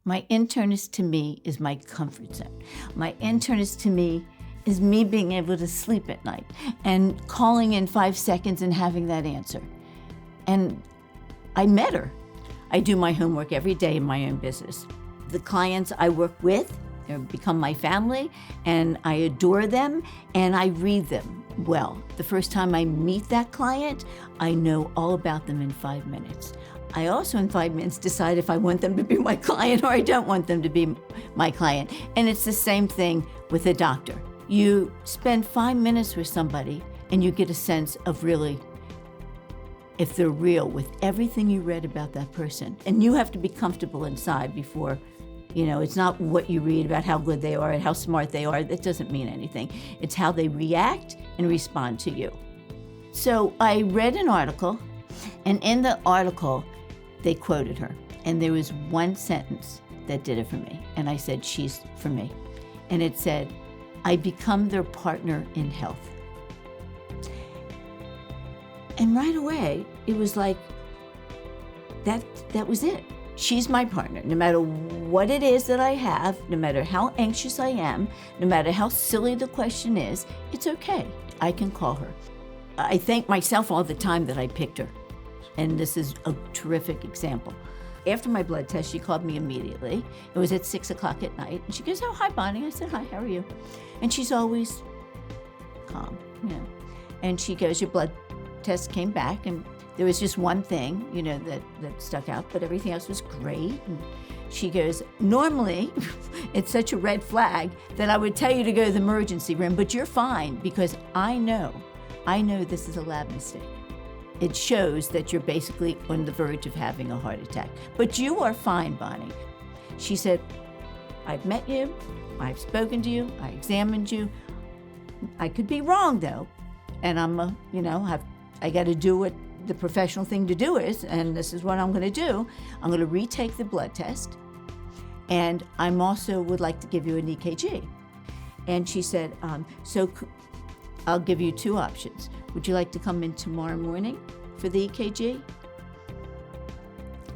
My internist to me is my comfort zone. My internist to me is me being able to sleep at night and calling in 5 seconds and having that answer. And I met her. I do my homework every day in my own business. The clients I work with, they become my family, and I adore them, and I read them well. The first time I meet that client, I know all about them in 5 minutes. I also, in 5 minutes, decide if I want them to be my client or I don't want them to be my client. And it's the same thing with a doctor. You spend 5 minutes with somebody and you get a sense of really if they're real with everything you read about that person. And you have to be comfortable inside before, it's not what you read about how good they are and how smart they are. That doesn't mean anything. It's how they react and respond to you. So I read an article, and in the article, they quoted her. And there was one sentence that did it for me. And I said, she's for me. And it said, I become their partner in health. And right away, it was like, that was it. She's my partner. No matter what it is that I have, no matter how anxious I am, no matter how silly the question is, it's okay. I can call her. I thank myself all the time that I picked her. And this is a terrific example. After my blood test, she called me immediately. It was at 6 o'clock at night. And she goes, oh, hi, Bonnie. I said, hi, how are you? And she's always calm, And she goes, your blood test came back, and there was just one thing, that stuck out, but everything else was great. And she goes, normally, it's such a red flag that I would tell you to go to the emergency room, but you're fine because I know this is a lab mistake. It shows that you're basically on the verge of having a heart attack, but you are fine, Bonnie. She said, I've met you, I've spoken to you, I examined you. I could be wrong though, and I got to do what the professional thing to do is, and this is what I'm going to do. I'm going to retake the blood test, and I'm also would like to give you an EKG. And she said, so I'll give you 2 options. Would you like to come in tomorrow morning for the EKG?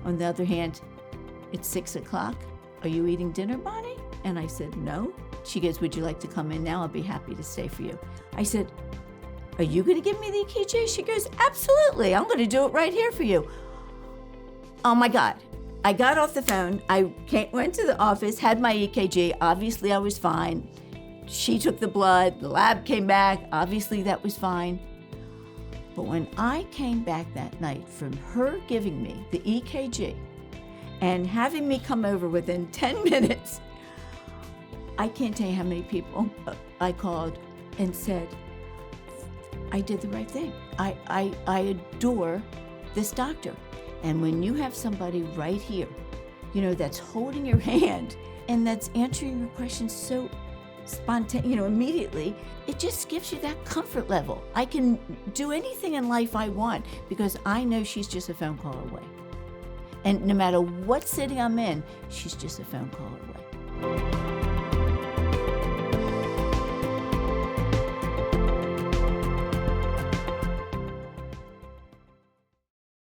On the other hand, it's 6 o'clock. Are you eating dinner, Bonnie? And I said, no. She goes, would you like to come in now? I'll be happy to stay for you. I said, are you going to give me the EKG? She goes, absolutely. I'm going to do it right here for you. Oh my God. I got off the phone. I went to the office, had my EKG. Obviously, I was fine. She took the blood. The lab came back. Obviously, that was fine. But when I came back that night from her giving me the EKG and having me come over within 10 minutes, I can't tell you how many people I called and said, I did the right thing. I adore this doctor. And when you have somebody right here, that's holding your hand and that's answering your questions so spontaneously, immediately, it just gives you that comfort level. I can do anything in life I want because I know she's just a phone call away. And no matter what city I'm in, she's just a phone call away.